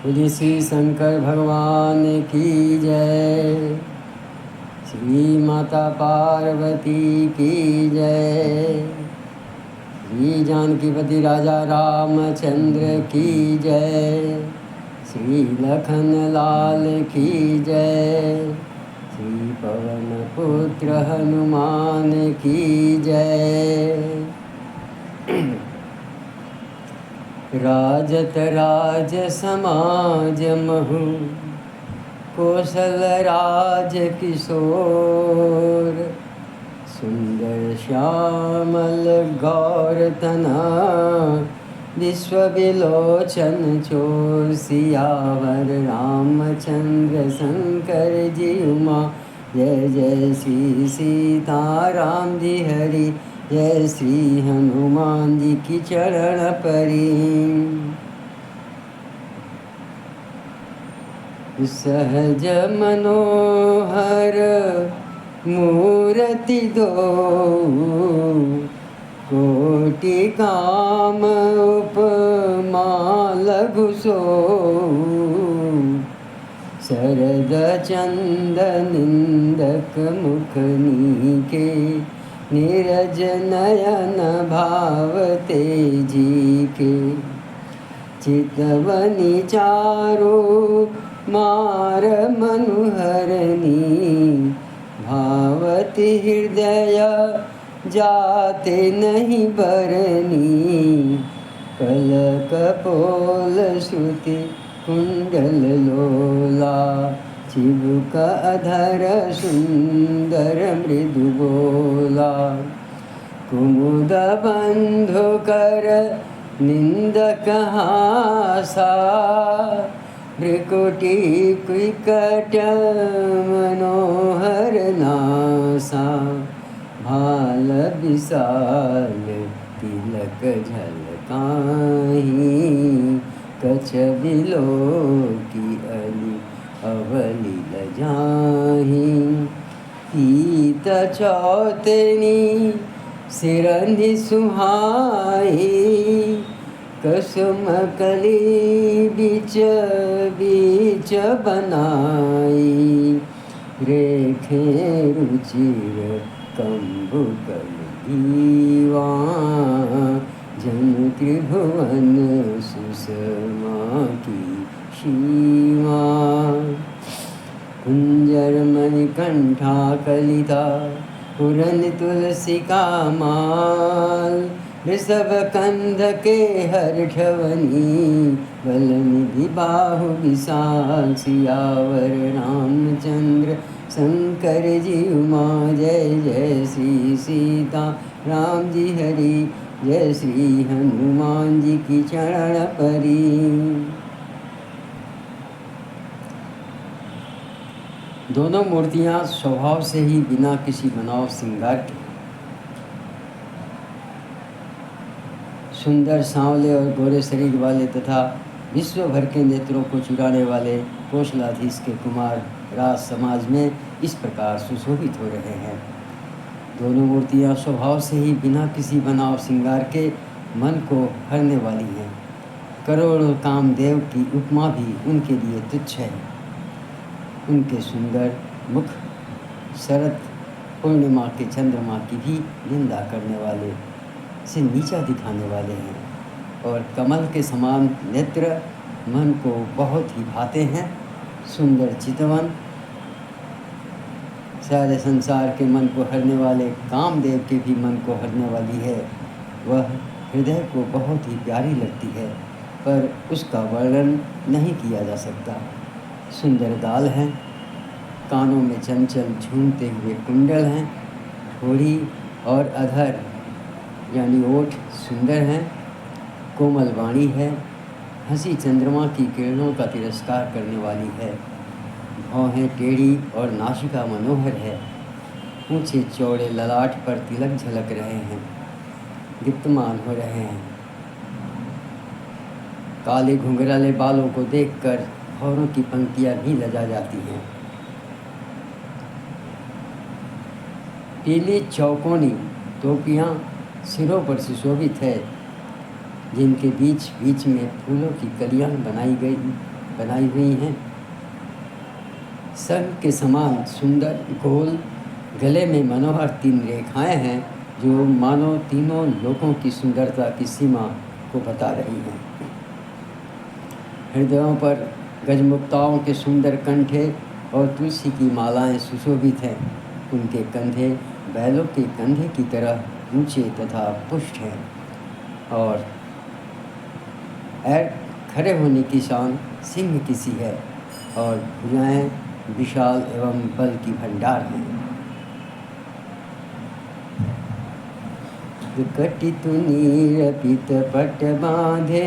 बोलिए श्री शंकर भगवान की जय। श्री माता पार्वती की जय। श्री जानकीपति राजा रामचंद्र की जय। श्री लखन लाल की जय। श्री पवन पुत्र हनुमान की जय। राजत राज समाज महु कौशल राज किशोर। सुंदर श्यामल गौर तना विश्व विलोचन चोर। सियावर रामचंद्र शंकर जी उमा। जय जय श्री सीताराम जी हरि। जय श्री हनुमान जी की चरण परी। सहज मनोहर मूरति दो कोटि काम उपमा लघु सो। शरद चंदन निंदक मुख नीके नीरज नयन भावते जी के। चितवनी चारो मार मनुहरनी भावती हृदय जाते नहीं बरनी। कल कपोल श्रुति कुंडल लोला चिबुक अधर सुंदर मृदु बोला। कुमुद बंधु कर निंदक हासा भ्रिकुटी कुकट मनोहर नासा। भाल विशाल तिलक झलकाही कछ बिलो की अली अवली लजाही। पीत चौतनी सिरंधि सुहाई कसुम कली बीच बीच बनाई। रेखे रुचिर कंबुकल दीवा जन त्रिभुवन सुषमा की शीमा। कुंजर मणिकंठा कलिता पुरन तुलसी का माल। ऋषभ कंध के हर्षवनी बल निधि बाहु विशाल। सियावर रामचंद्र शंकर जी उमा। जय जय श्री सीता राम जी हरि। जय श्री हनुमान जी की चरण परी। दोनों मूर्तियां स्वभाव से ही बिना किसी बनाव श्रृंगार के सुंदर सांवले और गोरे शरीर वाले तथा विश्व भर के नेत्रों को चुराने वाले कौशलाधीश के कुमार राज समाज में इस प्रकार सुशोभित हो रहे हैं। दोनों मूर्तियां स्वभाव से ही बिना किसी बनाव श्रृंगार के मन को हरने वाली हैं। करोड़ों कामदेव की उपमा भी उनके लिए तुच्छ है। उनके सुंदर मुख शरद पूर्णिमा के चंद्रमा की भी निंदा करने वाले से नीचा दिखाने वाले हैं। और कमल के समान नेत्र मन को बहुत ही भाते हैं। सुंदर चितवन सारे संसार के मन को हरने वाले कामदेव के भी मन को हरने वाली है। वह हृदय को बहुत ही प्यारी लगती है पर उसका वर्णन नहीं किया जा सकता। सुंदर गाल हैं, कानों में चंचल झूमते हुए कुंडल हैं, ठोड़ी और अधर यानी ओठ सुंदर हैं, कोमल वाणी है, हंसी चंद्रमा की किरणों का तिरस्कार करने वाली है। भौहें टेढ़ी और नासिका मनोहर है। ऊंचे चौड़े ललाट पर तिलक झलक रहे हैं, दीप्तमान हो रहे हैं। काले घुंघराले बालों को देखकर भौरों की पंक्तियां भी लजा जाती हैं। पीली चौकोनी टोपियां सिरों पर सुशोभित है, जिनके बीच बीच में फूलों की कलियां बनाई हुई हैं। संग के समान सुंदर गोल गले में मनोहर 3 रेखाएं हैं जो मानो तीनों लोकों की सुंदरता की सीमा को बता रही हैं। हृदयों पर गजमुक्ताओं के सुंदर कंठे और तुलसी की मालाएं सुशोभित हैं। उनके कंधे बैलों के कंधे की तरह ऊंचे तथा पुष्ट हैं और खड़े होने की शान सिंह की सी है और भुजाएं विशाल एवं बल की भंडार हैं। कटित नीर पित पट बांधे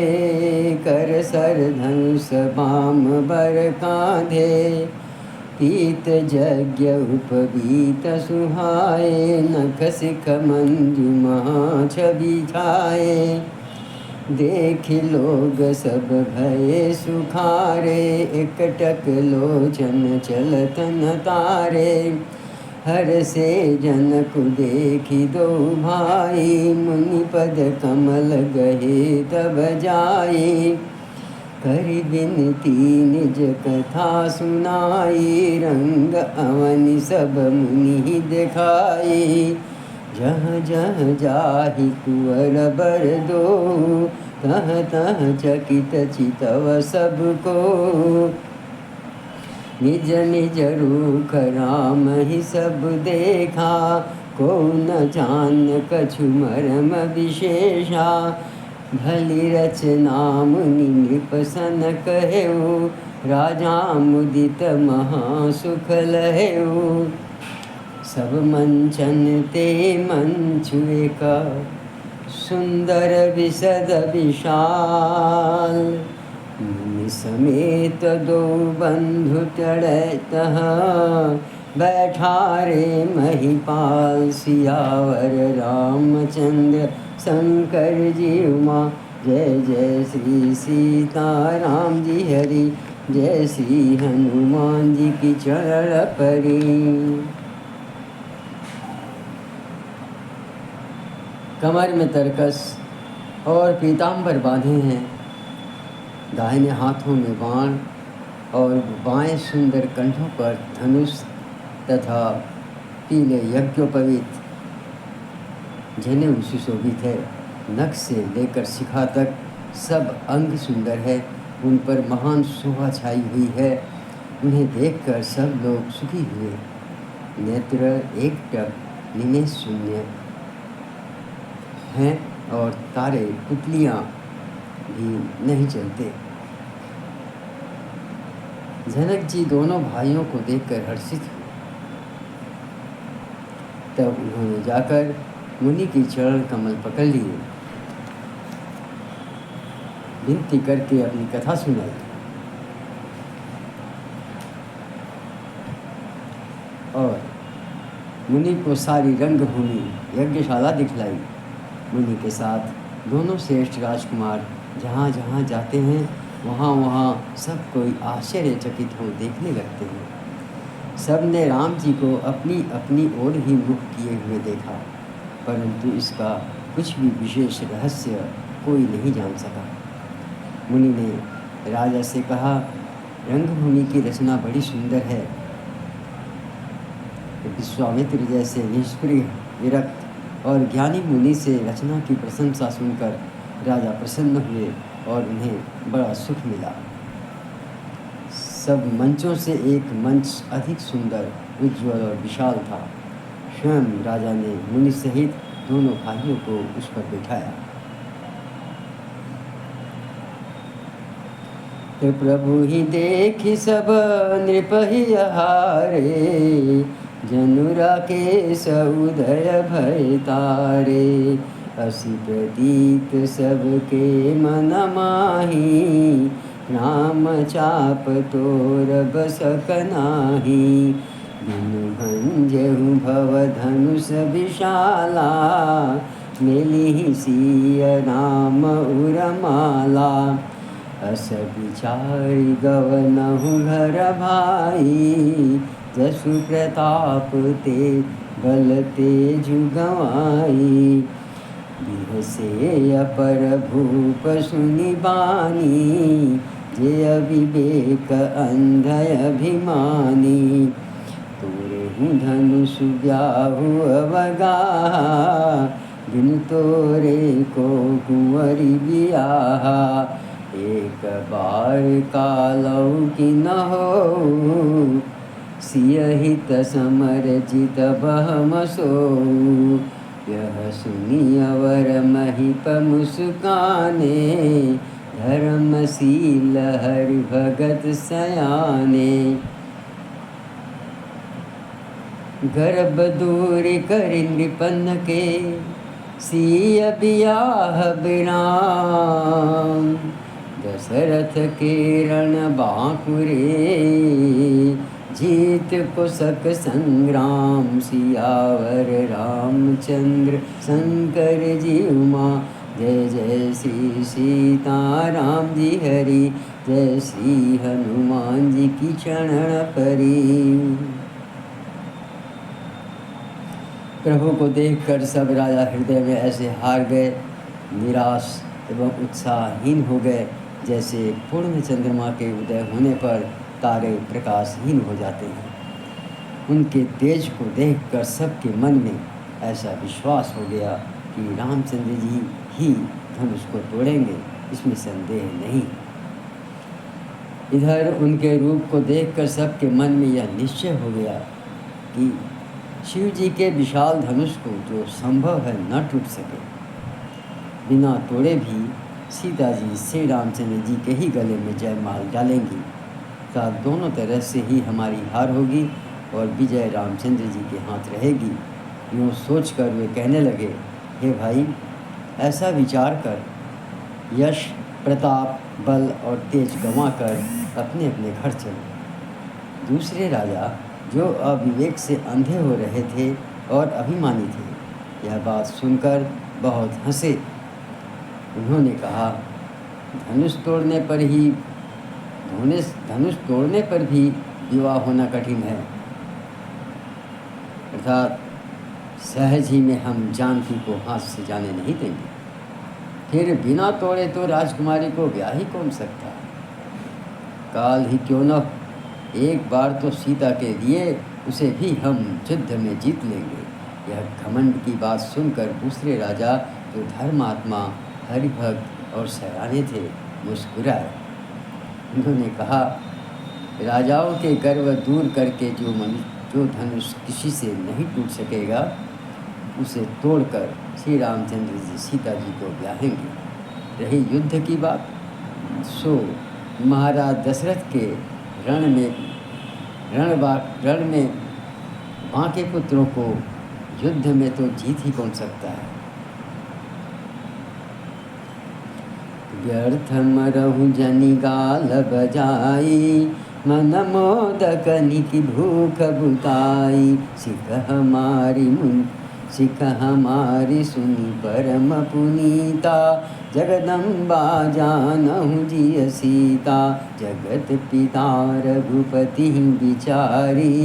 कर सर धनुष बाम बर कांधे पीत यज्ञ उपवीत सुहाए नख सिख मंजु महा छवि छाए देख लोग सब भये सुखारे एकटक लोचन चलत न तारे हर से जनक देखी दो भाई मुनि पद कमल गहे तब जाई करि बिनती निज कथा सुनाई रंग अवनि सब मुनि दिखाई जह जह जाहि कुंवर बर दो तह तह चकित चितव सबको निज निज रूख राम ही सब देखा को न जान कछु मरम विशेषा भली रचना मुनि नृप सन कहेऊ राजा मुदित महासुख लहेऊ सब मंचन ते मंचुए का सुंदर विशद विशाल मुनि समेत दो बंधु टड़तः बैठा रे महिपाल सियावर रामचंद्र शंकर जी उमा जय जय श्री सीताराम जी हरि जय श्री हनुमान जी की चरण परी। कमर में तरकस और पीताम्बर बांधे हैं, दाहिने हाथों में बाण और बाएं सुंदर कंठों पर धनुष तथा पीले यज्ञोपवीत जनेऊ सुशोभित है। नख से लेकर शिखा तक सब अंग सुंदर है, उन पर महान शोभा छाई हुई है। उन्हें देखकर सब लोग सुखी हुए। नेत्र एकटक निमेष शून्य हैं और तारे पुतलियाँ भी नहीं चलते। जनक जी दोनों भाइयों को देखकर हर्षित हुए। तब उन्होंने जाकर मुनि की चरण कमल पकड़ लिए, विनती करके अपनी कथा सुनाई। और मुनि को सारी रंगभूमि यज्ञशाला दिखलाई। मुनि के साथ दोनों श्रेष्ठ राजकुमार जहाँ जहाँ जाते हैं वहाँ वहाँ सब कोई आश्चर्यचकित हो देखने लगते हैं। सब ने राम जी को अपनी अपनी ओर ही मुख किए हुए देखा, परंतु इसका कुछ भी विशेष रहस्य कोई नहीं जान सका। मुनि ने राजा से कहा, रंगभूमि की रचना बड़ी सुंदर है। विश्वामित्र जैसे निष्क्रिय विरक्त और ज्ञानी मुनि से रचना की प्रशंसा सुनकर राजा प्रसन्न हुए और उन्हें बड़ा सुख मिला। सब मंचों से एक मंच अधिक सुंदर, उज्ज्वल और विशाल था। स्वयं राजा ने मुनि सहित दोनों भाइयों को उस पर बिठाया। तो प्रभु ही देखि सब नृप ही हारे जनुरा के सउदय भय तारे असी प्रतीत सबके मन माही राम चाप तोर बसक नाही बिनु भंजहु भव धनुष विशाला मिली सिय नाम उरमाला अस विचारि गवनहु घर भाई जसु प्रताप ते बल तेजु गवाई बिहसे अपर भूप सुनि बानी जे अविवेक अंधय अभिमानी। तोरे हूँ धनुष ब्याहु अवगा, बिन तोरे को कुंवरी बियाहा। एक बार कालौ की न हो, सियहित समर जित बहम सोऊ। यह सुनी अवर महिप मुस्काने, धर्मशील हरि भगत सयाने। गर्भ दूर करि नृपन के, सिय बियाह बिराम। दशरथ के रण बांकुरे, जीत पुसक संग्राम। सियावर रामचंद्र शंकर जी उमा, जय जय श्री सीताराम जी हरि। जय श्री हनुमान जी की चरण परी। प्रभु को देखकर सब राजा हृदय में ऐसे हार गए, निराश एवं उत्साहहीन हो गए, जैसे पूर्ण चंद्रमा के उदय होने पर तारे प्रकाशहीन हो जाते हैं। उनके तेज को देखकर सबके मन में ऐसा विश्वास हो गया कि रामचंद्र जी ही धनुष को तोड़ेंगे, इसमें संदेह नहीं। इधर उनके रूप को देखकर सबके मन में यह निश्चय हो गया कि शिव जी के विशाल धनुष को जो संभव है न टूट सके, बिना तोड़े भी सीता जी श्री रामचंद्र जी के ही गले में जयमाल डालेंगी, तो दोनों तरह से ही हमारी हार होगी और विजय रामचंद्र जी के हाथ रहेगी। यूँ सोचकर वे कहने लगे, हे भाई, ऐसा विचार कर, यश प्रताप बल और तेज गंवा कर अपने अपने घर चलो। दूसरे राजा जो अविवेक से अंधे हो रहे थे और अभिमानी थे, यह बात सुनकर बहुत हंसे। उन्होंने कहा, धनुष तोड़ने पर भी विवाह होना कठिन है, अर्थात सहज ही में हम जानकी को हाथ से जाने नहीं देंगे। फिर बिना तोड़े तो राजकुमारी को ब्याह ही कौन सकता? काल ही क्यों न, एक बार तो सीता के लिए उसे भी हम युद्ध में जीत लेंगे। यह घमंड की बात सुनकर दूसरे राजा जो धर्मात्मा हरिभक्त और सयाने थे मुस्कुराए। उन्होंने कहा, राजाओं के गर्व दूर करके जो धनुष किसी से नहीं टूट सकेगा, उसे तोड़कर श्री रामचंद्र जी सीता जी को ब्याहेंगे। रही युद्ध की बात, सो महाराज दशरथ के रण में बांके पुत्रों को युद्ध में तो जीत ही कौन सकता है। व्यर्थ मरहु जनि गाल बजाई, मन मोदक निकी भूख बुताई। सिख हमारी सुनी परम पुनीता, जगदम्बा जानहु जिय सीता। जगत पिता रघुपति विचारी,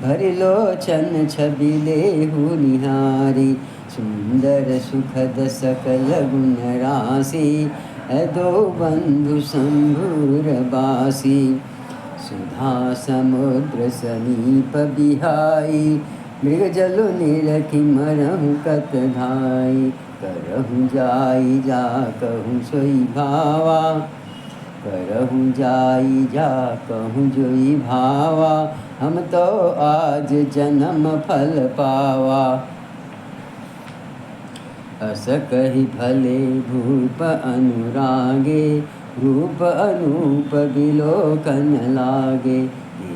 भरि लोचन छवि लेहु निहारी। सुंदर सुखद सकल गुण राशि, दो बंधु शंभुर बासी। सुधा समुद्र समीप बिहाई, मृग जल निरखि मरहु कत धाई। करहु जाई जा कहूँ सोई भावा, करहु जाई जा कहूँ जोई भावा। हम तो आज जन्म फल पावा, अस कहि भले भूप अनुरागे। रूप अनूप बिलोकन लागे,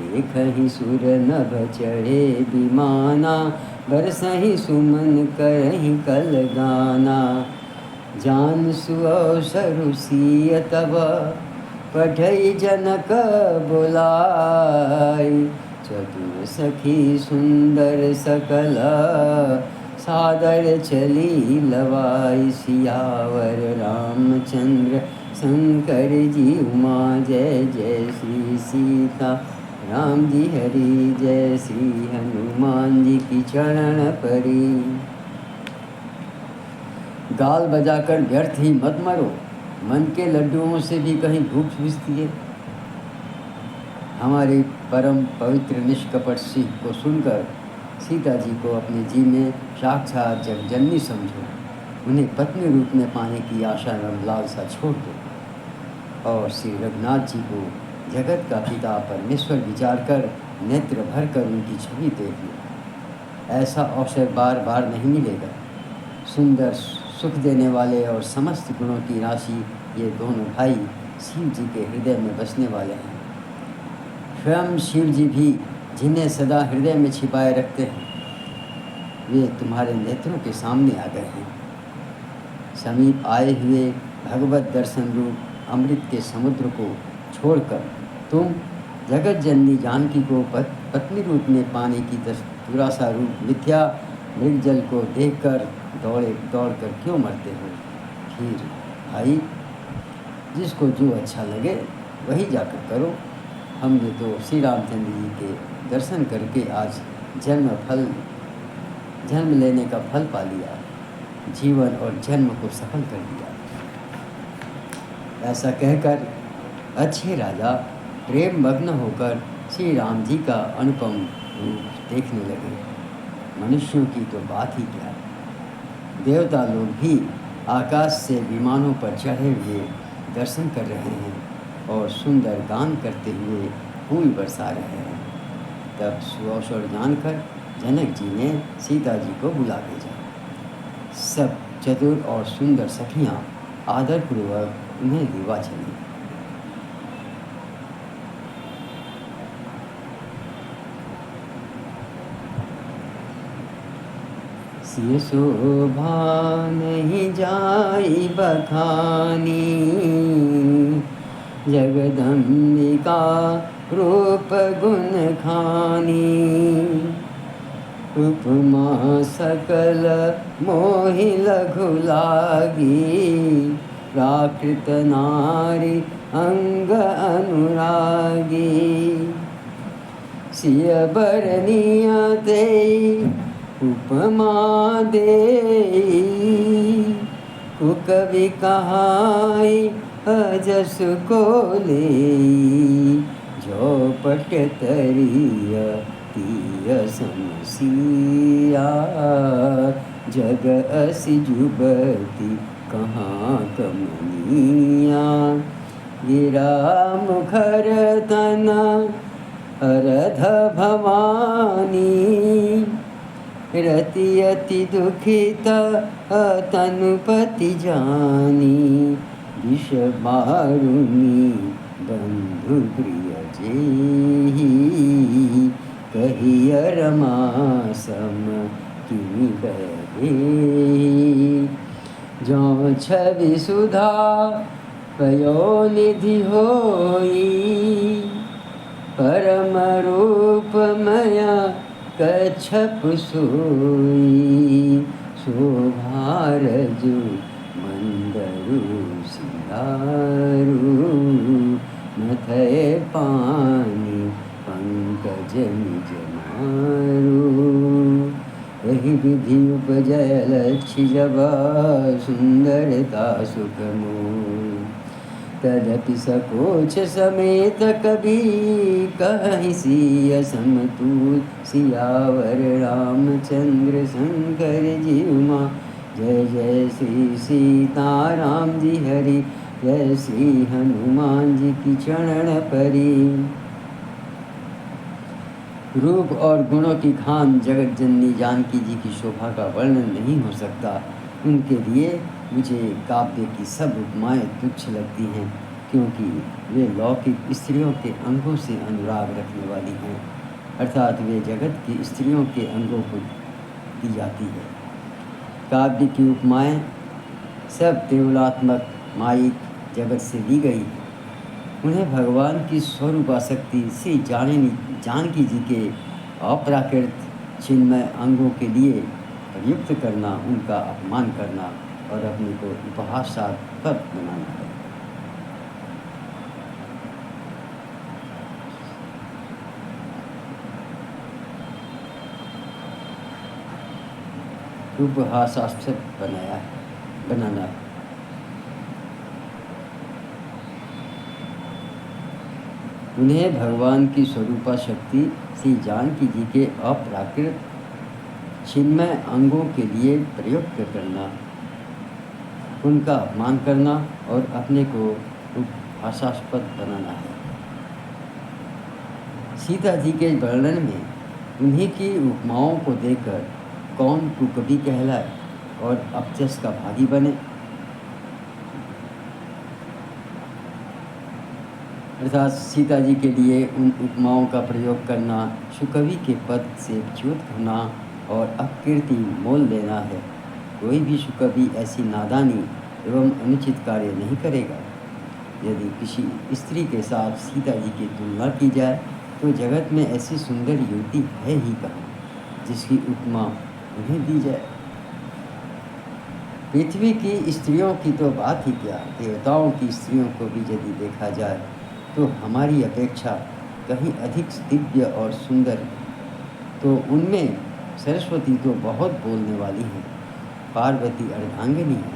देखहि सुर नभ चढ़े विमाना। बरसहि सुमन करहि कल गाना, जान सुअवसरु सिय तब। पठई जनक बुलाई, चतुर सखी सुंदर सकल। सादर चली लवाई, सियावर रामचंद्र शंकर जी उमा। जय जय श्री सीता राम जी हरि। जय श्री हनुमान जी की चरण परी। गाल बजाकर व्यर्थ ही मत मरो, मन के लड्डुओं से भी कहीं भूख सूझती है। हमारी परम पवित्र निष्कपट सीख को सुनकर सीता जी को अपने जी में साक्षात जगजननी समझो। उन्हें पत्नी रूप में पाने की आशा एवं लालसा छोड़ दो और श्री रघुनाथ जी को जगत का पिता परमेश्वर विचार कर नेत्र भर कर उनकी छवि देख लो। ऐसा अवसर बार बार नहीं मिलेगा। सुंदर सुख देने वाले और समस्त गुणों की राशि ये दोनों भाई शिव जी के हृदय में बसने वाले हैं। स्वयं शिव जी भी जिन्हें सदा हृदय में छिपाए रखते हैं, वे तुम्हारे नेत्रों के सामने आ गए हैं। समीप आए हुए भगवत दर्शन रूप अमृत के समुद्र को छोड़कर तुम जगत जननी जानकी को पत्नी रूप में पाने की दुराशा रूप मिथ्या मृगजल को देखकर दौड़कर क्यों मरते हो? फिर भाई, जिसको जो अच्छा लगे वही जाकर करो। हमने तो श्री रामचंद्र जी के दर्शन करके आज जन्म लेने का फल पा लिया, जीवन और जन्म को सफल कर दिया। ऐसा कहकर अच्छे राजा प्रेम मग्न होकर श्री राम जी का अनुपम रूप देखने लगे। मनुष्यों की तो बात ही क्या, देवता लोग भी आकाश से विमानों पर चढ़े हुए दर्शन कर रहे हैं और सुंदर गान करते हुए फूल बरसा रहे हैं। तब सुअवसर जानकर जनक जी ने सीता जी को बुला भेजा। सब चतुर और सुंदर सखियाँ आदरपूर्वक उन्हें लेवा चली। सिय शोभा नहीं जाई बखानी, जगदम्बिका रूप गुण खानी। उपमा सकल मोहि लघु लागी, प्राकृत नारी अंग अनुरागी। सिय बरनिया देई उपमा देई, कुकवि कहाई अजस को लेई। जो पट तरिय तिय समसिया, जग असि जुबती कहाँ कमनिया। गिरा मुखर तन अरध भवानी, रति अति दुखित तनुपति जानी। विष बारुनी बंधु प्रिय जेहि, कहिय रमा सम किमि बहे। जो छवि सुधा पयोनिधि होई, परम रूपमय कच्छप सोई। शोभारजु मंदरु सिंगारू, मथय पानी पंकज निज मारू। यही विधि उपजय लक्ष्य जब, सुंदरता सुख मोह। तदपि सकोच समेत कभी, कहि सिय समतुल। सियावर रामचंद्र शंकर जी उमा, जय जय श्री सीताराम जी हरि। जय श्री हनुमान जी की चरण परी। रूप और गुणों की खान जगत जननी जानकी जी की शोभा का वर्णन नहीं हो सकता। उनके लिए मुझे काव्य की सब उपमाएँ तुच्छ लगती हैं, क्योंकि वे लौकिक स्त्रियों के अंगों से अनुराग रखने वाली हैं, अर्थात वे जगत की स्त्रियों के अंगों को दी जाती है। काव्य की उपमाएँ सब देवलात्मक मायिक जगत से ली गई है। उन्हें भगवान की स्वरूपाशक्ति से जानकी जी के अप्राकृत चिन्मय अंगों के लिए प्रयुक्त करना, उनका अपमान करना और अपने को उपहासास्पद बनाना है। उपहासास्पद बनाना है। उन्हें भगवान की स्वरूपा शक्ति श्री जानकी जी के अप्राकृत चिन्मय अंगों के लिए प्रयुक्त करना, उनका अपमान करना और अपने को उपहासास्पद बनाना है। सीता जी के वर्णन में उन्हीं की उपमाओं को देखकर कौन कुकवि कहलाए और अपजस का भागी बने। अर्थात सीता जी के लिए उन उपमाओं का प्रयोग करना सुकवि के पद से च्युत होना और अपकीर्ति मोल लेना है। कोई भी सुकवि ऐसी नादानी एवं अनुचित कार्य नहीं करेगा। यदि किसी स्त्री के साथ सीता जी की तुलना की जाए तो जगत में ऐसी सुंदर युवती है ही कहाँ जिसकी उपमा उन्हें दी जाए। पृथ्वी की स्त्रियों की तो बात ही क्या, देवताओं की स्त्रियों को भी यदि देखा जाए तो हमारी अपेक्षा कहीं अधिक दिव्य और सुंदर। तो उनमें सरस्वती तो बहुत बोलने वाली है, पार्वती अर्धांगिनी है,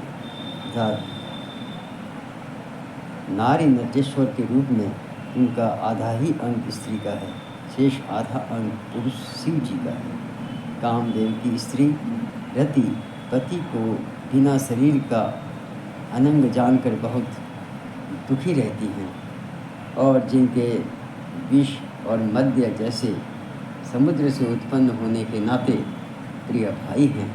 अर्थात नारी नटेश्वर के रूप में उनका आधा ही अंग स्त्री का है, शेष आधा अंग पुरुष शिव जी का है। कामदेव की स्त्री रति पति को बिना शरीर का अनंग जानकर बहुत दुखी रहती हैं और जिनके विष और मद्य जैसे समुद्र से उत्पन्न होने के नाते प्रिय भाई हैं,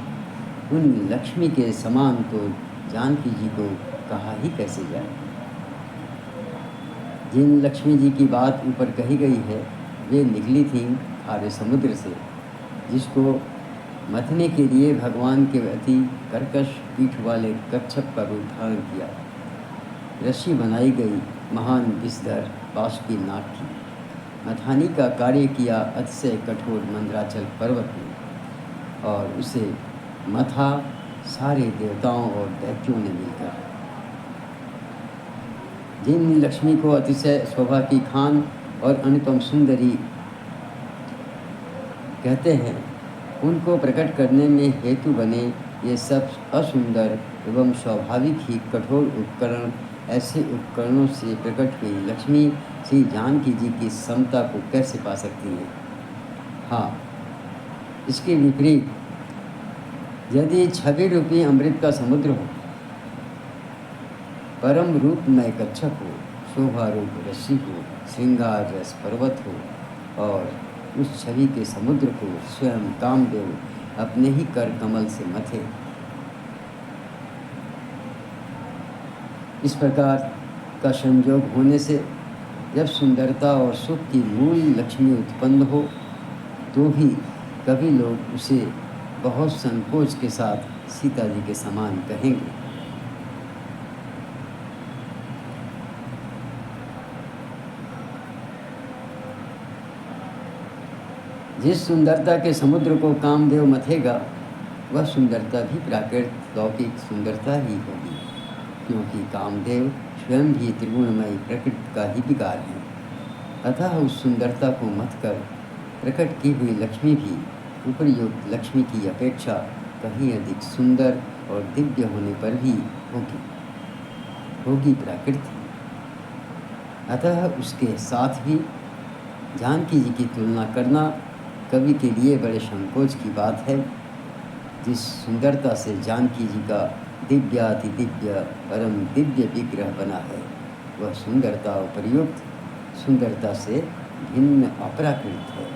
उन लक्ष्मी के समान तो जानकी जी को कहा ही कैसे जाए। जिन लक्ष्मी जी की बात ऊपर कही गई है वे निकली थीं खारे समुद्र से, जिसको मथने के लिए भगवान के अति कर्कश पीठ वाले कच्छप का रूप धारण किया। रस्सी बनाई गई महान विषधर बासुकी नाग की। मथानी का कार्य किया अतिशय कठोर मंदराचल पर्वत ने और उसे मथा सारे देवताओं और दैत्यों ने मिलकर। जिन लक्ष्मी को अतिशय शोभा की खान और अनुपम सुंदरी कहते हैं, उनको प्रकट करने में हेतु बने ये सब असुंदर एवं स्वाभाविक ही कठोर उपकरण, ऐसे उपकरणों से प्रकट हुई लक्ष्मी श्री जानकी जी की समता को कैसे पा सकती है। हाँ, इसके विपरीत यदि छवि रूपी अमृत का समुद्र हो, परम रूप में कच्छप हो, शोभा रूप रस्सी हो, श्रृंगार रस पर्वत हो और उस छवि के समुद्र को स्वयं कामदेव अपने ही कर कमल से मथे, इस प्रकार का संयोग होने से जब सुंदरता और सुख की मूल लक्ष्मी उत्पन्न हो तो भी कभी लोग उसे बहुत संकोच के साथ सीता जी के समान कहेंगे। जिस सुंदरता के समुद्र को कामदेव मथेगा वह सुंदरता भी प्राकृत लौकिक सुंदरता ही होगी, क्योंकि कामदेव स्वयं भी त्रिगुणमयी प्रकृति का ही विकार है। अतः उस सुंदरता को मथकर प्रकट की हुई लक्ष्मी भी उपयुक्त लक्ष्मी की अपेक्षा कहीं अधिक सुंदर और दिव्य होने पर भी होगी प्राकृति। अतः उसके साथ भी जानकी जी की तुलना करना कवि के लिए बड़े संकोच की बात है। जिस सुंदरता से जानकी जी का दिव्याति दिव्य परम दिव्य विग्रह बना है, वह सुंदरता उपर्युक्त सुंदरता से भिन्न अपराकृत है।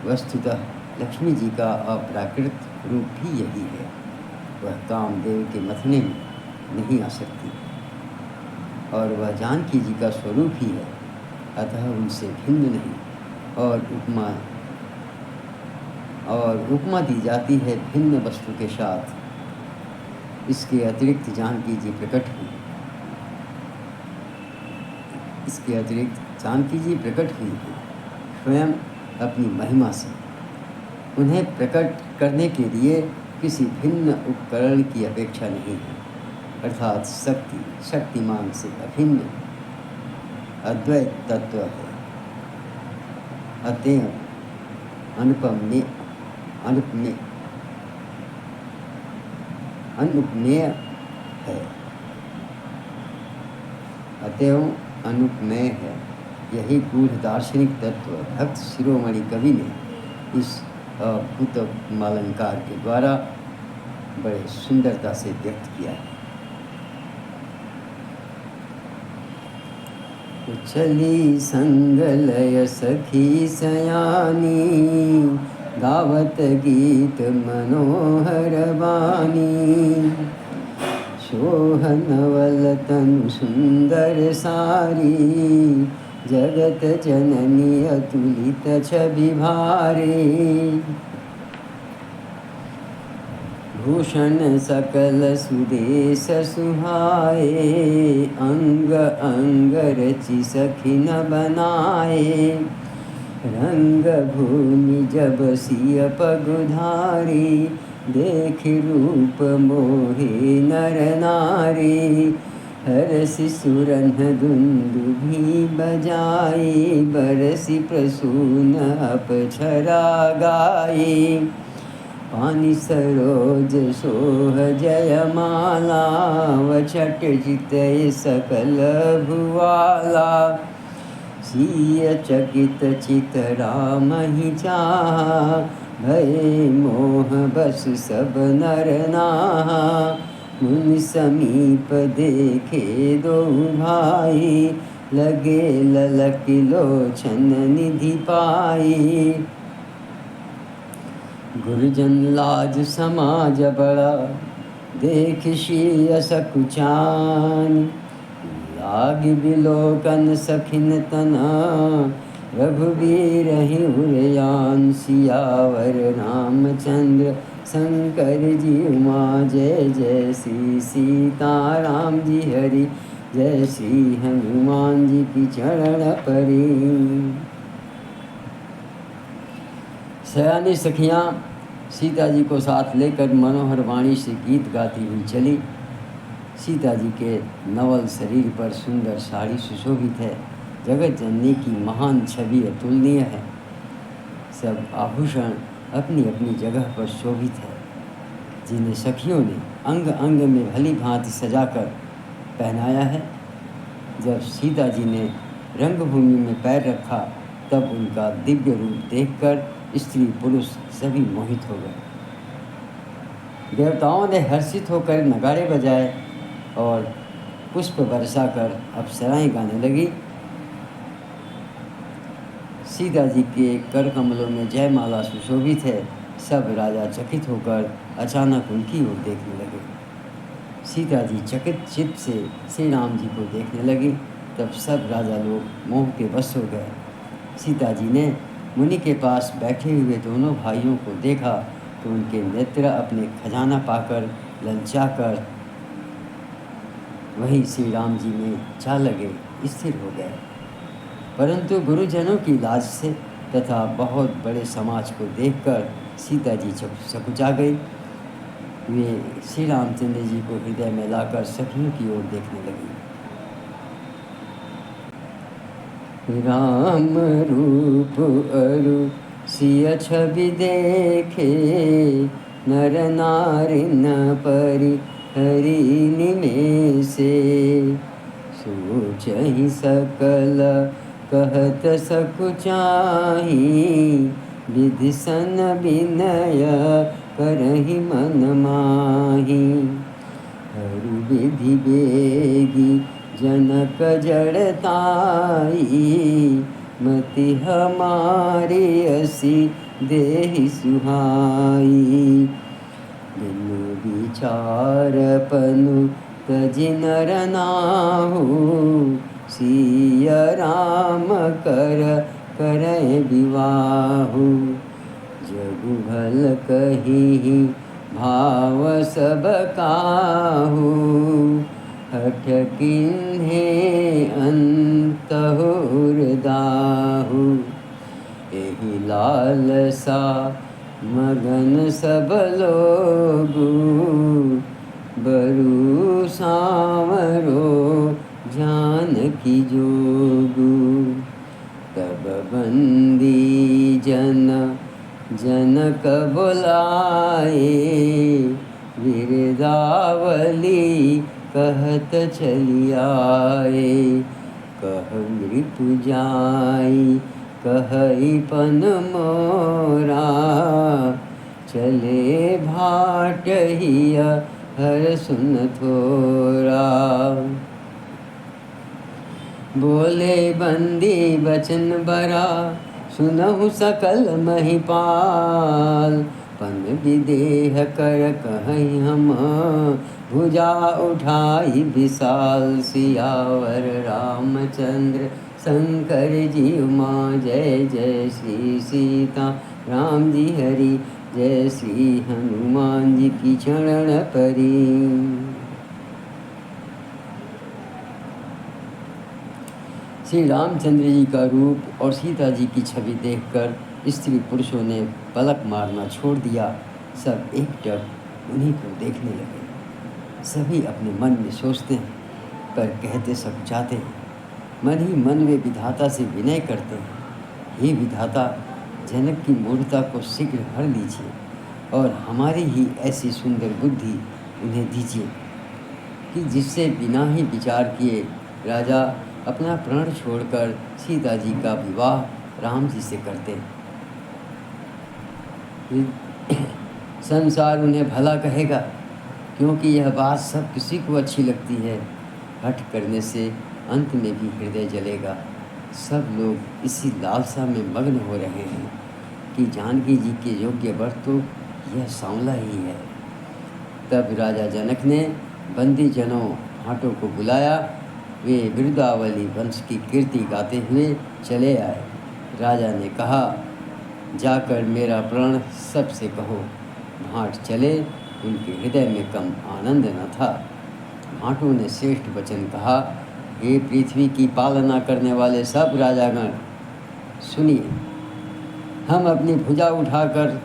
वस्तुतः लक्ष्मी जी का अपराकृत रूप भी यही है। वह कामदेव के मथने में नहीं आ सकती और वह जानकी जी का स्वरूप ही है, अतः उनसे भिन्न नहीं। और उपमा दी जाती है भिन्न वस्तु के साथ। इसके अतिरिक्त जानकी जी प्रकट हुई। इसके अतिरिक्त जानकी जी प्रकट हुई है स्वयं अपनी महिमा से। उन्हें प्रकट करने के लिए किसी भिन्न उपकरण की अपेक्षा नहीं है, अर्थात शक्तिमान से अभिन्न अद्वैत तत्व है। अतएव अनुपमेय है। अतएव अनुपमेय है। यही गूढ़ दार्शनिक तत्व भक्त शिरोमणि कवि ने इस अद्भुत अलंकार के द्वारा बड़े सुंदरता से व्यक्त किया है। चली संगलय सखी सयानी, गावत गीत मनोहर बानी। शोहनवल तनु सुंदर सारी, जगत जननी अतुलित छवि भारी। भूषण सकल सुदेश सुहाए, अंग अंग रचि सखिन बनाए। रंग भूमि जब सिय पगुधारी, देख रूप मोहे नर नारी। हरसि सुरन दुंदुभि बजाई, बरसि प्रसून अपछरा गाई। पानी सरोज सोह जयमाला, वछट जितय सकल भुआला। सिय चकित चित रामहि चाहा, भय मोह बस सब नर नाहा। मुनि समीप देखे दो भाई, लगे ललक लोचन निधि पाई। गुरुजन लाज समाज बड़ा, देख शीय सकुचान। लाग बिलोकन सखिन तना, रघुवीर ही उरयान। सियावर रामचंद्र शंकर जी उमा, जय जय श्री सीताराम जी हरि। जय श्री हनुमान जी की चरण परी। सयानी सखियाँ सीता जी को साथ लेकर मनोहर वाणी से गीत गाती हुई चली। सीता जी के नवल शरीर पर सुंदर साड़ी सुशोभित है। जगत जननी की महान छवि अतुलनीय है। सब आभूषण अपनी अपनी जगह पर शोभित है, जिन्हें सखियों ने अंग अंग में भली भांति सजाकर पहनाया है। जब सीता जी ने रंगभूमि में पैर रखा, तब उनका दिव्य रूप देखकर स्त्री पुरुष सभी मोहित हो गए। देवताओं ने हर्षित होकर नगाड़े बजाए और पुष्प बरसा कर अप्सराएं गाने लगी। सीता जी के कर कमलों में जयमाला सुशोभित है। सब राजा चकित होकर अचानक उनकी ओर देखने लगे। सीता जी चकित चित्त से श्री राम जी को देखने लगी। तब सब राजा लोग मोह के वश हो गए। सीता जी ने मुनि के पास बैठे हुए दोनों भाइयों को देखा तो उनके नेत्र अपने खजाना पाकर ललचाकर वही श्री राम जी में जा लगे, स्थिर हो गए। परंतु गुरुजनों की लाज से तथा बहुत बड़े समाज को देखकर सीता जी सकुचा गई। वे श्री रामचंद्र जी को हृदय में लाकर सखियों की ओर देखने लगी। राम रूप अरु सिय छवि देखे, नर नारी न परि हरि निमेषे। सोचहि सकल कहत सकुचाही, विधि सन विनय करहि मन माही। हरि विधि बेगी जनक जड़ताई, मति हमारी असी देहि सुहाई। बिनु विचार पनु तजि नर नाहु, सिय राम करय विवाहु। जगु भल कहि भाव सब काहू, हठ किन्हे अंतहुर दाहु। एहि लालसा मगन सब लोगु, बरु सांवरो जानकी जोगु। तब बंदी जनक बुलाए, बिरदावली कहत चली आए। कह मृत्यु जाई कहई पन मोरा, चले भाट हिया हर सुन थोरा। बोले बंदी बचन बरा, सुनहु सकल महिपाल, पन विदेह कर कहीं हम, भुजा उठाई विशाल। सियावर रामचंद्र शंकर जी माँ, जय जय श्री सीता राम जी हरि, जय श्री हनुमान जी की चरण परी। श्री रामचंद्र जी का रूप और सीता जी की छवि देखकर स्त्री पुरुषों ने पलक मारना छोड़ दिया। सब एकटक उन्हीं को देखने लगे। सभी अपने मन में सोचते हैं, पर कहते सब चाहते हैं। मन ही मन वे विधाता से विनय करते हैं, हे विधाता, जनक की मूर्खता को शीघ्र हर लीजिए और हमारी ही ऐसी सुंदर बुद्धि उन्हें दीजिए कि जिससे बिना ही विचार किए राजा अपना प्राण छोड़कर सीता जी का विवाह राम जी से करते हैं। संसार उन्हें भला कहेगा, क्योंकि यह बात सब किसी को अच्छी लगती है। हठ करने से अंत में भी हृदय जलेगा। सब लोग इसी लालसा में मग्न हो रहे हैं कि जानकी जी के योग्य वर तो यह सांवला ही है। तब राजा जनक ने बंदी जनों भाटों को बुलाया। वे वृंदावली वंश की कीर्ति गाते हुए चले आए। राजा ने कहा, जाकर मेरा प्रण सबसे कहो। भाट चले, उनके हृदय में कम आनंद न था। भाटों ने श्रेष्ठ वचन कहा, हे पृथ्वी की पालना करने वाले सब राजागण, सुनिए, हम अपनी भुजा उठाकर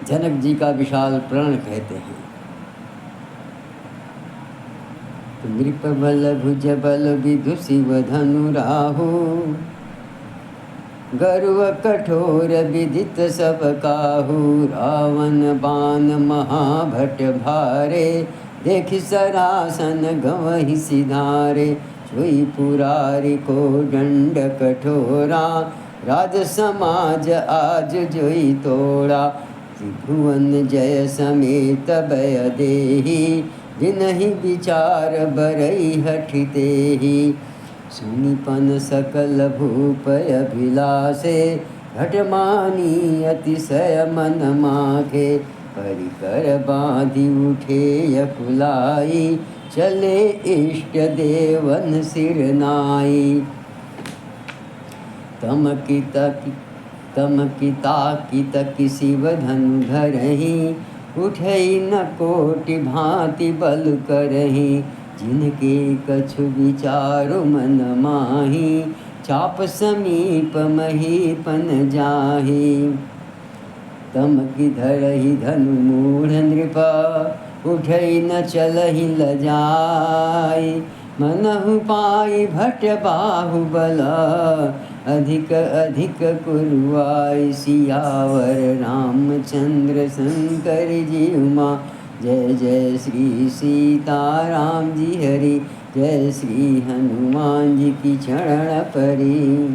जनक जी का विशाल प्रण कहते हैं। नृप बल भुज बल विदु शिव धनु राहु, गर्व कठोर विदित सब काहू। रावण बाण महाभट भारे, देख सरासन गवहि सिधारे। छुई पुरारी को दंड कठोरा, राज समाज आज जोई तोड़ा। त्रिभुवन जय समेत भय देहि, जिनहि विचार बरई हठिते ही। सुनिपन सकल भूप अभिलाषे, घटमानी अतिशय मन माखे। परिकर बाँधि उठे यकुलाई, चले इष्ट देवन सिर नाई। तमकिता शिव धनु धरहि, उठई न कोटि भांति बल करहि। जिनके कछु विचारु मन माही, चाप समीप महीपन जाहि। तमकि धरहि धनु मूढ़ नृपा, उठई न चलहि लजाई। मनहु पाई भट बाहुबल, अधिक अधिक कुरुआई। सियावर रामचंद्र शंकर जी उमा, जय जय श्री सीता राम जी हरि, जय श्री हनुमान जी की चरण परी।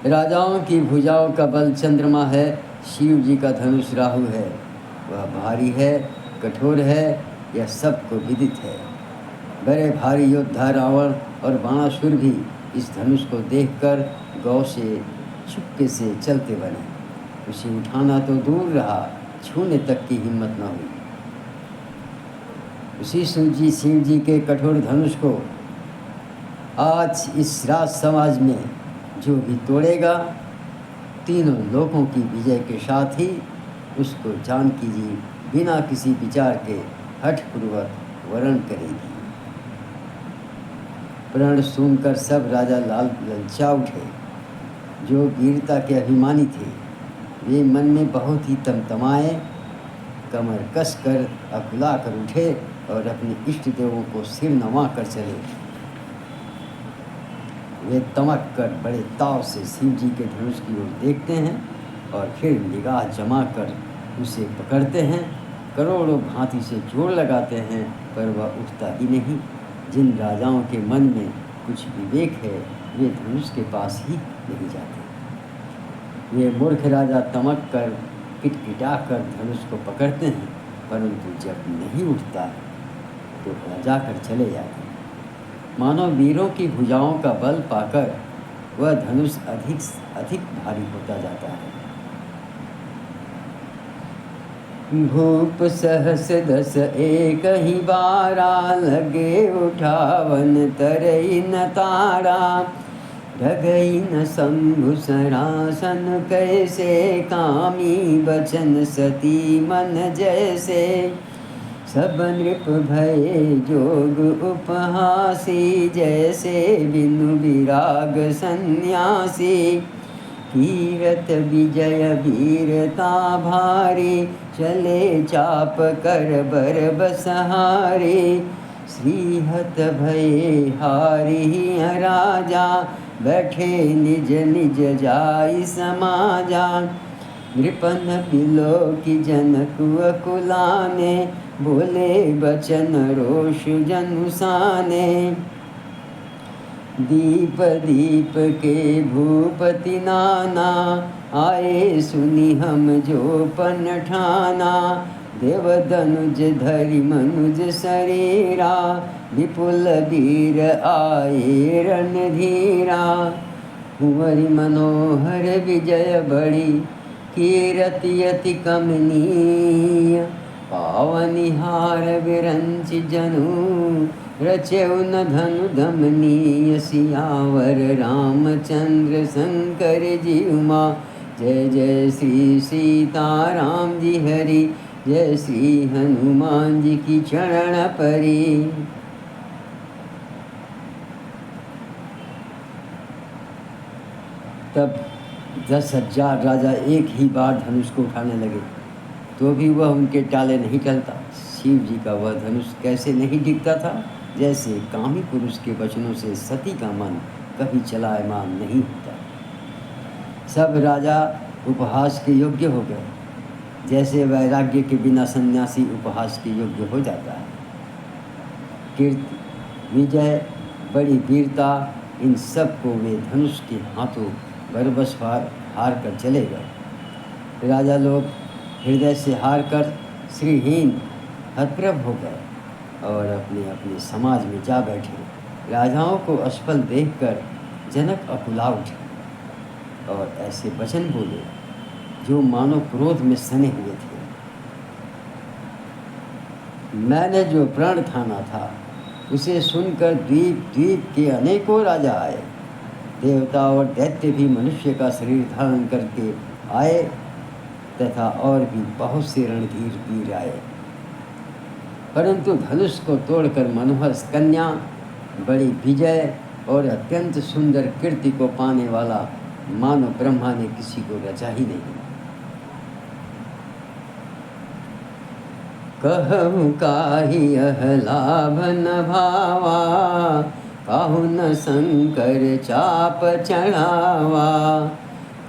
राजाओं की भुजाओं का बल चंद्रमा है, शिव जी का धनुष राहु है। वह भारी है, कठोर है, यह सबको विदित है। बड़े भारी योद्धा रावण और बाणासुर भी इस धनुष को देखकर गौ से चुपके से चलते बने। उसे उठाना तो दूर रहा, छूने तक की हिम्मत न हुई। उसी शिव जी के कठोर धनुष को आज इस राज समाज में जो भी तोड़ेगा, तीनों लोकों की विजय के साथ ही उसको जानकी जी बिना किसी विचार के हठपूर्वक वरण करेगी। प्रण सुनकर सब राजा ललचा उठे। जो वीरता के अभिमानी थे, वे मन में बहुत ही तमतमाए, कमर कस कर अकुला कर उठे और अपने इष्ट देवों को सिर नवा कर चले। वे तमक कर बड़े ताव से शिव जी के धनुष की ओर देखते हैं और फिर निगाह जमा कर उसे पकड़ते हैं। करोड़ों भांति से जोर लगाते हैं, पर वह उठता ही नहीं। जिन राजाओं के मन में कुछ विवेक है वे धनुष के पास ही नहीं जाते। वे मूर्ख राजा तमक कर किटकिटा कर धनुष को पकड़ते हैं, परंतु जब नहीं उठता है तो लजा कर चले जाते हैं। मानो वीरों की भुजाओं का बल पाकर वह धनुष अधिक अधिक भारी होता जाता है। भूप सहस दस एक ही बारा, लगे उठावन तरई न तारा। ढगई न शंभु सरासन कैसे, कामी बचन सती मन जैसे। सब नृप भये जोग उपहासी, जैसे बिनु विराग सन्यासी। कीरत विजय वीरता भारी, चले चाप कर बर बसहारी। श्रीहत भये हारी राजा, बैठे निज निज जाई समाजा। नृपन बिलो की जनक अकुलाने, बोले बचन रोष जनुसाने। दीप दीप के भूपति नाना, आए सुनी हम जो पन ठाना। देव धनुज धरि मनुज शरीरा, विपुल वीर आए रणधीरा। कुंवरी मनोहर विजय बड़ी, कीरति अति कमनीय। पावनिहार विरंच जनु, रचेउ न धनु दमनीय। सियावर रामचंद्र शंकर जी उमा, जय जय श्री सीताराम जी हरि। जय श्री हनुमान जी की चरण परी। तब 10,000 राजा एक ही बार धनुष को उठाने लगे, तो भी वह उनके टाले नहीं टलता। शिव जी का वह धनुष कैसे नहीं दिखता था, जैसे कामी पुरुष के वचनों से सती का मन कभी चलायमान नहीं होता। सब राजा उपहास के योग्य हो गए, जैसे वैराग्य के बिना सन्यासी उपहास के योग्य हो जाता है। कीर्ति, विजय, बड़ी वीरता, इन सब को वे धनुष के हाथों बरबस हार कर चले गए। राजा लोग हृदय से हार कर श्रीहीन हतप्रभ हो गए और अपने अपने समाज में जा बैठे। राजाओं को असफल देखकर जनक अकुला उठे और ऐसे वचन बोले जो मानो क्रोध में सने हुए थे। मैंने जो प्रण ठाना था उसे सुनकर द्वीप द्वीप के अनेकों राजा आए। देवता और दैत्य भी मनुष्य का शरीर धारण करके आए तथा और भी बहुत से रणधीर वीर आए, परंतु धनुष को तोड़कर मनोहर कन्या, बड़ी विजय और अत्यंत सुंदर कीर्ति को पाने वाला मानो ब्रह्मा ने किसी को रचा ही नहीं। कहूँ काहि यह लाभ न भावा, कहु न शंकर चाप चढ़ावा।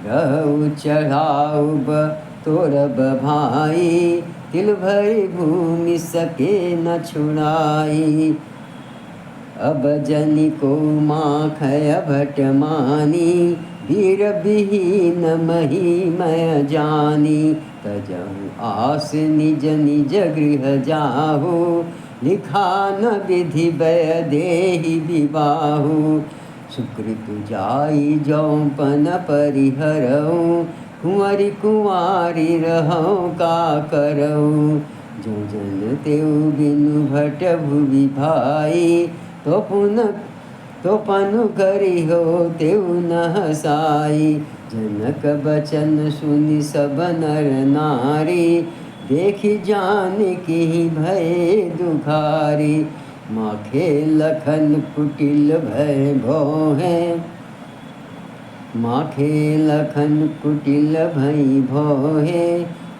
रहु चढ़ाऊ तोरब भाई, तिल भरी भूमि सके न छुड़ाई। अब जनि को माख भट मानी, वीर विहीन महिमय जानी। तजहु आस निज निज गृह जाहु, लिखा न विधि व्यय देहि विबाहु। सुकृत जाई जौपन परिहरऊ, कुंवरी कुंवारी रहूं का करऊं। जो जन तेउ बिनु भट भुवि भाई, तो पनु करी हो तेउ न हसाई। जनक बचन सुनि सब नर नारी, देखी जानकी भय दुखारी। माखे लखन कुटिल भय भोहे, माखे लखन कुटिल भई भोहे।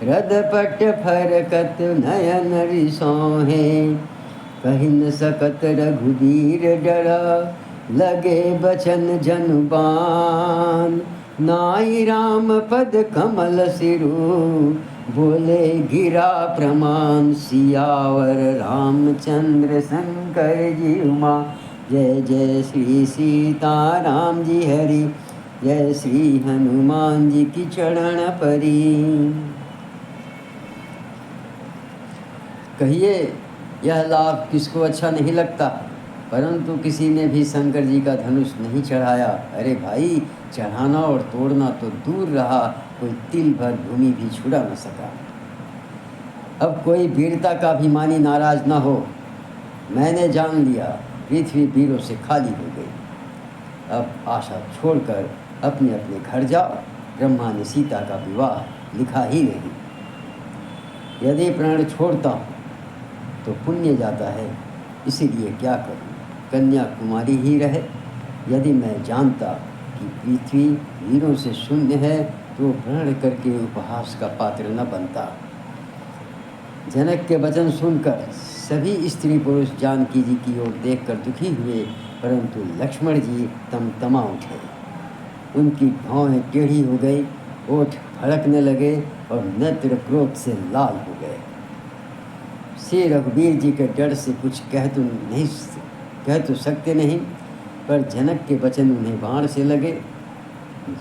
रदपट फरकत नयन रिसोहे, कहि न सकत रघुवीर डर। लगे बचन जनुबान, नाई राम पद कमल सिरु, बोले गिरा प्रमाण सियावर रामचंद्र शंकर जी उमा। जय जय श्री सीताराम जी हरि, जय श्री हनुमान जी की चरण परी। कहिए यह लाभ किसको अच्छा नहीं लगता, परंतु किसी ने भी शंकर जी का धनुष नहीं चढ़ाया। अरे भाई, चढ़ाना और तोड़ना तो दूर रहा, कोई तिल भर भूमि भी छुड़ा न सका। अब कोई वीरता का अभिमानी नाराज न हो। मैंने जान लिया, पृथ्वी वीरों से खाली हो गई। अब आशा छोड़कर अपने अपने घर जाओ। ब्रह्मा ने सीता का विवाह लिखा ही नहीं। यदि प्राण छोड़ता हूँ तो पुण्य जाता है, इसीलिए क्या करूँ, कन्याकुमारी ही रहे। यदि मैं जानता कि पृथ्वी वीरों से शून्य है तो प्रण करके उपहास का पात्र न बनता। जनक के वचन सुनकर सभी स्त्री पुरुष जानकी जी की ओर देखकर दुखी हुए, परंतु लक्ष्मण जी तमा उठे। उनकी भौहें टेढ़ी हो गई, ओठ फड़कने लगे और नेत्र क्रोध से लाल हो गए। श्री रघुवीर जी के डर से कुछ कह तो सकते नहीं, पर जनक के वचन उन्हें बाण से लगे।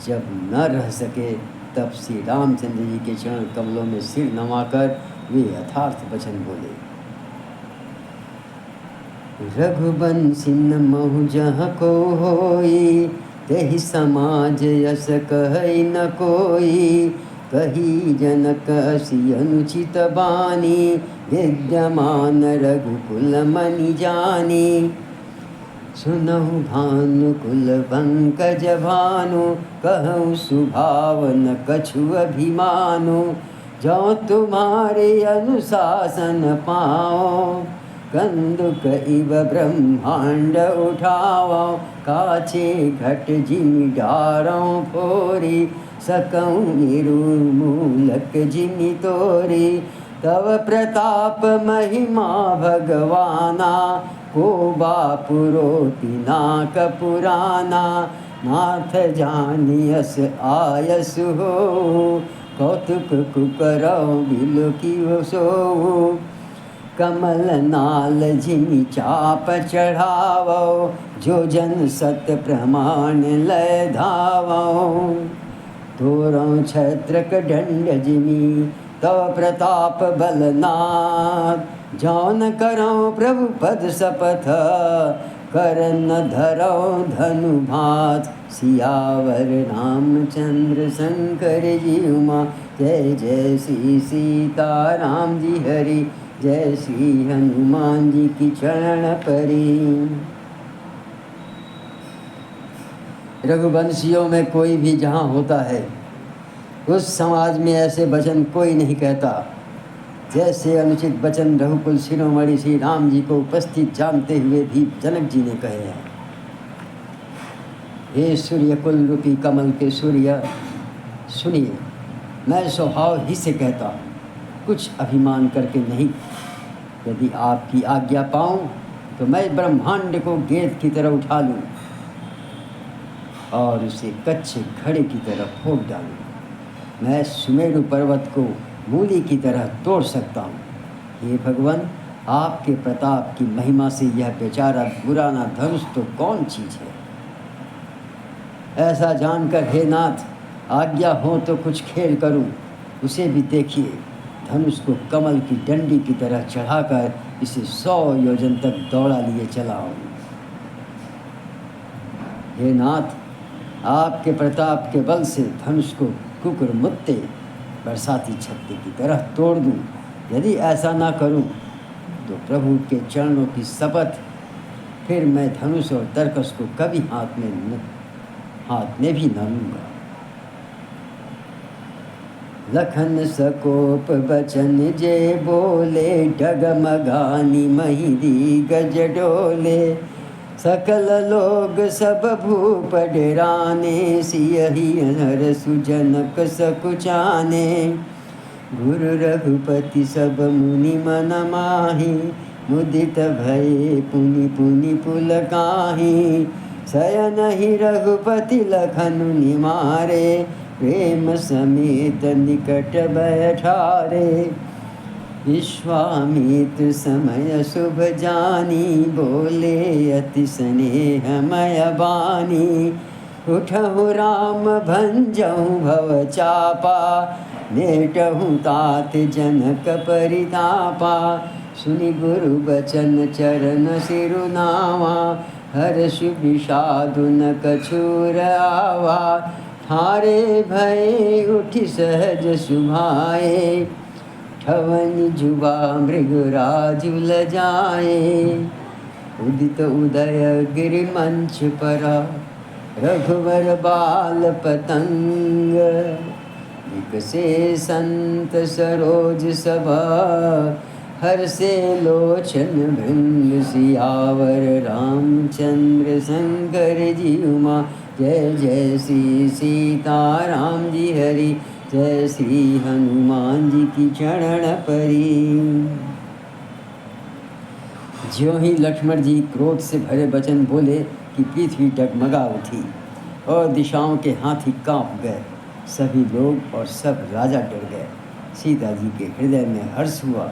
जब न रह सके तब श्री रामचंद्र जी के चरण कमलों में सिर नवाकर वे यथार्थ वचन बोले। रघुवंशी महु जहाँ को होई, तेहि समाज यस कहई न कोई। कही जनक असी अनुचित बानी, विद्यमान रघुकुल मनि जानी। सुनहु भानुकुल पंकज भानु, कहूँ सुभाव न कछु अभिमानु। जो तुम्हारे अनुशासन पाओ, कंदुक इव ब्रह्मांड उठाओ। काछे घट जिमि डारों फोरी, सकऊँ निर्मूलक जिमि तोरी। तव प्रताप महिमा भगवाना, को बापुरोति नाक पुराना। नाथ जानियस आयस हो, कौतुक कुकरौ बिलु की सो। कमल नाल जिमि चाप चढ़ावो, जो जन सत प्रमाण लय धावो। तोरौ छत्रक दंड जिमि, तव प्रताप बलनाथ। जौन करौ प्रभु पद शपथ, करन धरौ धनु भात। सियावर रामचंद्र शंकर जी उमा। जय जय श्री सीताराम जी हरि, जय श्री हनुमान जी की चरण परी। रघुवंशियों में कोई भी जहाँ होता है, उस समाज में ऐसे वचन कोई नहीं कहता जैसे अनुचित वचन रघुकुल शिरोमणि श्री राम जी को उपस्थित जानते हुए भी जनक जी ने कहे हैं। हे सूर्य कुल रूपी कमल के सूर्य, सुनिए, मैं स्वभाव ही से कहता हूँ, कुछ अभिमान करके नहीं। यदि आपकी आज्ञा पाऊँ तो मैं ब्रह्मांड को गेंद की तरह उठा लूँ और उसे कच्चे घड़े की तरह फोड़ डालूँ। मैं सुमेरु पर्वत को मूली की तरह तोड़ सकता हूँ। हे भगवान, आपके प्रताप की महिमा से यह बेचारा पुराना धनुष तो कौन चीज़ है। ऐसा जानकर हे नाथ, आज्ञा हो तो कुछ खेल करूं। उसे भी देखिए, धनुष को कमल की डंडी की तरह चढ़ाकर इसे 100 योजन तक दौड़ा लिए चला आऊं। हे नाथ, आपके प्रताप के बल से धनुष को कुकुर मुत्ते बरसाती छत्ते की तरह तोड़ दूं। यदि ऐसा ना करूं तो प्रभु के चरणों की शपथ, फिर मैं धनुष और तरकस को कभी हाथ में भी न लूंगा। लखन सकोप बचन जे बोले, डगमगानी महिदी गज डोले। सकल लोग सब भूप डराने, सियहि नर सुजनक सकुचाने। गुरु रघुपति सब मुनि मन माहि, मुदित भये पुनि पुनि पुलकाहि। शयन ही रघुपति लखनु निमारे, प्रेम समेत निकट बैठारे। विश्वामित्र समय शुभ जानी, बोले अति स्नेहमय बानी। उठहु राम भंजहु भव चापा, नेटहु तात जनक परितापा। सुनि गुरु बचन चरण सिरुनावा, हर्ष विषादु न कछुर आवा। हारे भय उठि सहज सुभाए, ठवन जुबा मृगराजु लजाए। उदित उदय गिरि मंच परा, रघुवर बाल पतंग। विकसे संत सरोज सभा, हर्षे लोचन भृंग सियावर। रामचंद्र शंकर जी उमा, जय जय श्री सीताराम जी हरि। जय श्री हनुमान जी की चरण परी। ज्यों ही लक्ष्मण जी क्रोध से भरे वचन बोले कि पृथ्वी डगमगा उठी और दिशाओं के हाथी कांप गए। सभी लोग और सब राजा डर गए। सीता जी के हृदय में हर्ष हुआ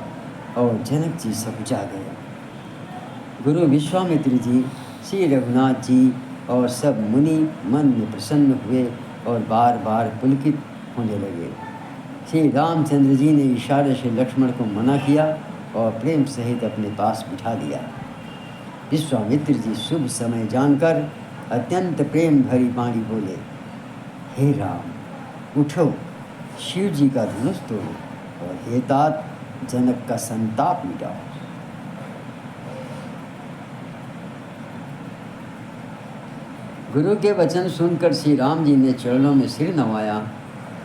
और जनक जी सकुचा गए। गुरु विश्वामित्र जी, श्री रघुनाथ जी और सब मुनि मन में प्रसन्न हुए और बार बार पुलकित होने लगे। श्री रामचंद्र जी ने इशारे से लक्ष्मण को मना किया और प्रेम सहित अपने पास बिठा दिया। विश्वामित्र जी शुभ समय जानकर अत्यंत प्रेम भरी वाणी बोले, हे राम उठो, शिव जी का धनुष तोड़ो और हे तात जनक का संताप मिटाओ। गुरु के वचन सुनकर श्री राम जी ने चरणों में सिर नवाया।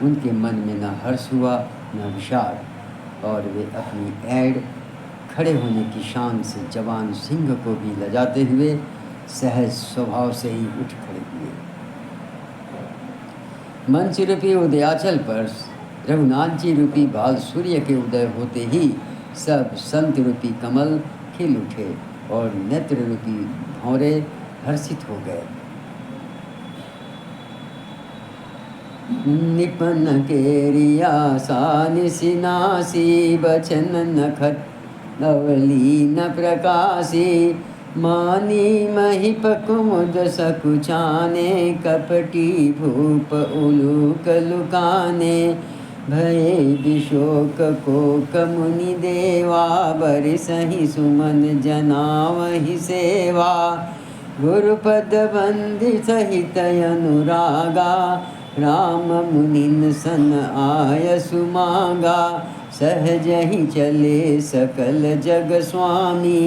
उनके मन में न हर्ष हुआ न विषाद और वे अपनी ऐड़ खड़े होने की शान से जवान सिंह को भी लजाते हुए सहज स्वभाव से ही उठ खड़े हुए। मंच रूपी उदयाचल पर रघुनाथ जी रूपी बाल सूर्य के उदय होते ही सब संत रूपी कमल खिल उठे और नेत्र रूपी भौरे हर्षित हो गए। निपन केरिया सानिसी नासी, बचन नखत नवलीन प्रकाशी। मानी महिप कुमुद सकुचाने, कपटी भूप उलूक लुकाने। भये विशोक कोक मुनि देवा, बरिसहि सुमन जनावहि सेवा। गुरुपद बंदी सहित अनुरागा, राम मुनिन सन आय सुमागा। सहज ही चले सकल जग स्वामी,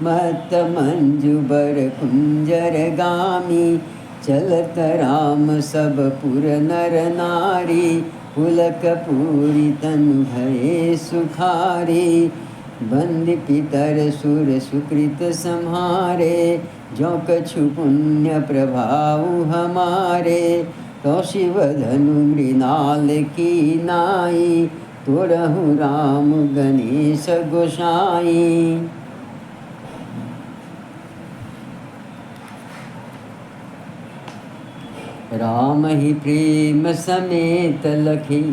मत मंजुबर कुंजर गामी। चलत राम सब पुर नर नारी, पुलक पूरी तनु भये सुखारी। बंदी पितर सुर सुकृत सम्हारे, जो कछु पुण्य प्रभाव हमारे। तो शिव धनु मृणाल की नाई, तोड़हु राम गणेश गोसाई। राम ही प्रेम समेत लखी,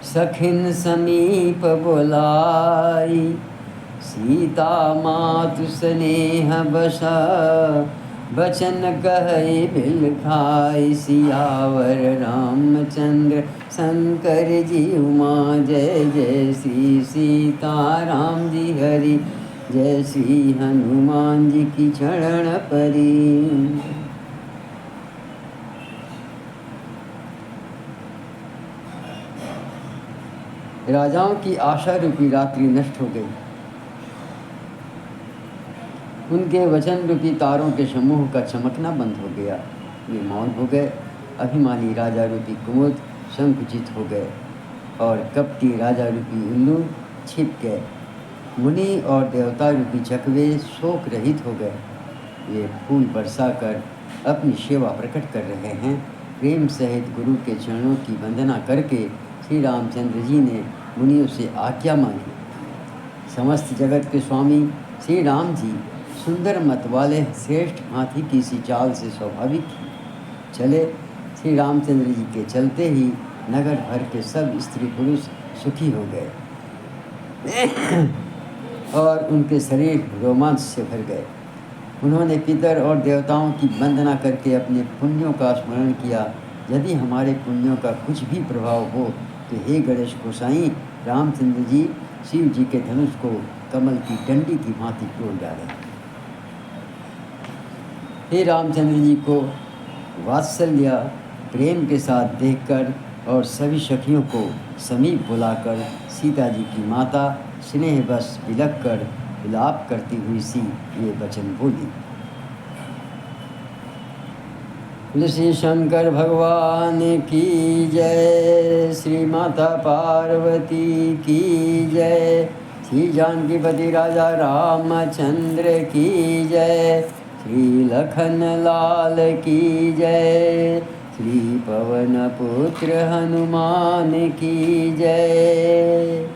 सखिन समीप बोलाई। सीता मातु स्नेह बसा, बचन कहे बिल खाई। सियावर रामचंद्र शंकर जी उमा, जय जय श्री सीताराम जी हरि। जय श्री हनुमान जी की चरण परी। राजाओं की आशा रूपी रात्रि नष्ट हो गई। उनके वचन रूपी तारों के समूह का चमकना बंद हो गया। वे मौन हो गए। अभिमानी राजा रूपी कुमुद संकुचित हो गए और कपटी राजा रूपी उल्लू छिप गए। मुनि और देवता रूपी चकवे शोक रहित हो गए। वे फूल बरसाकर अपनी सेवा प्रकट कर रहे हैं। प्रेम सहित गुरु के चरणों की वंदना करके श्री रामचंद्र जी ने मुनियों से आज्ञा मांगी। समस्त जगत के स्वामी श्री राम जी सुंदर मत वाले श्रेष्ठ हाथी की सी चाल से स्वाभाविक ही चले। श्री रामचंद्र जी के चलते ही नगर भर के सब स्त्री पुरुष सुखी हो गए और उनके शरीर रोमांच से भर गए। उन्होंने पितर और देवताओं की वंदना करके अपने पुण्यों का स्मरण किया। यदि हमारे पुण्यों का कुछ भी प्रभाव हो तो हे गणेश गोसाई, रामचंद्र जी शिव जी के धनुष को कमल की डंडी की भांति तोड़ डाले। हे रामचंद्र जी को वात्सल्य प्रेम के साथ देखकर और सभी सखियों को समीप बुलाकर सीता जी की माता स्नेहवश बिलख कर विलाप करती हुई सी ये वचन बोली। श्री शंकर भगवान की जय, श्री माता पार्वती की जय, श्री जानकीपति राजा रामचंद्र की जय, श्री लखन लाल की जय, श्री पवन पुत्र हनुमान की जय।